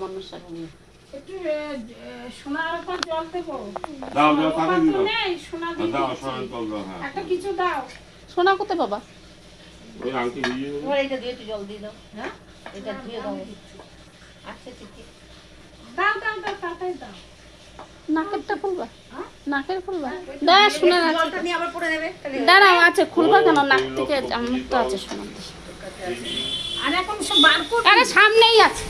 সামান্য সাথে একটু সোনার উপর জল দেবো। দাও দাও কাকে দিও নেই সোনা দিয়ে দাও দিয়েছি। সোনা কল দাও হ্যাঁ একটা কিছু দাও। সোনা কোথায় বাবা? ওই আংটি দিয়ে দাও ওর এটা দিয়ে একটু জল দিয়ে দাও। হ্যাঁ এটা দিয়ে দাও। আচ্ছা ঠিক আছে। দাও দাও দাও তাড়াতাড়ি দাও। নাকেরটা খুলবা? নাকের খুলবা? দাঁড়া সোনা আছে, জলটা নিয়ে আবার পড়ে নেবে। দাঁড়াও আছে, খুলবা কেন? নাক থেকে আমার তো আছে সোনা। আর এখন সব বার কর। আরে সামনেই আছে।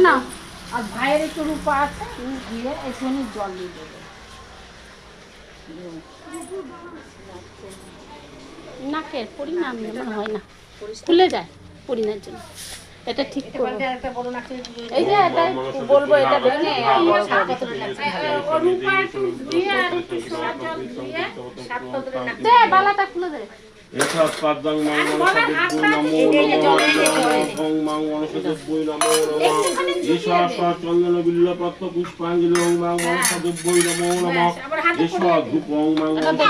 না আর ভাইয়ের একটু রূপা আছে দিয়ে এখানে জল দিয়ে দেবে। নাকের পরিণাম মনে হয় না, খুলে যায় পরিণামের জন্য। এটা ঠিক করবো। একটা বড় নাকে এই যে এটা বলবো, এটা দেখে রূপা একটু ধুয়ে আর একটু সোনার জল দিয়ে দে, বালাটা খুলে দে। এসা পাদং মাং মনসা নমো মাং মনসা দেবই নমো ঈশা চন্দন বিল্লপত্র পুষ্পাঞ্জলি ওং মাং মনসা দেবই নমো নমঃ ঈশা ধূপং মাং মনসা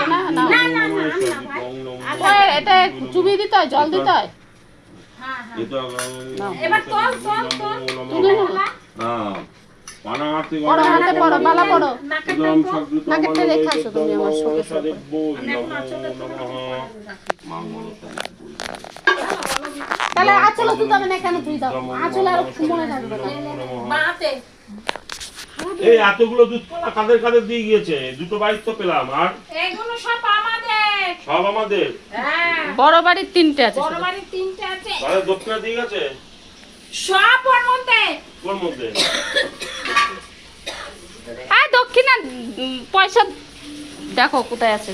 ওই এটা চুবি দিতে হয়, জল দিতে হয়। এবার তোল তোল তোল হ্যাঁ পানাহাতি বড় হাতে পড়ো, বালা পড়ো। নাকেরটা রেখে আসো তুমি আমার সঙ্গে সঙ্গে। তাহলে আঁচলও তুই তবে না, কেন তুই দাও আঁচল আর মনে থাকবে না। বাতে এই এতগুলো দুধ কলা কাদের কাদের দিয়ে গিয়েছে? দুটো বাইক তো পেলাম, আর এগুলো সব আমাদের। সব আমাদের। হ্যাঁ বড় বাড়ির 3টে আছে বড় শুধু। বাড়ির 3টে আছে। তাহলে দক্ষিণা দিয়ে গেছে সব ওর মধ্যে। ওর মধ্যে। আর দক্ষিণা পয়সা দেখো কোথায় আছে।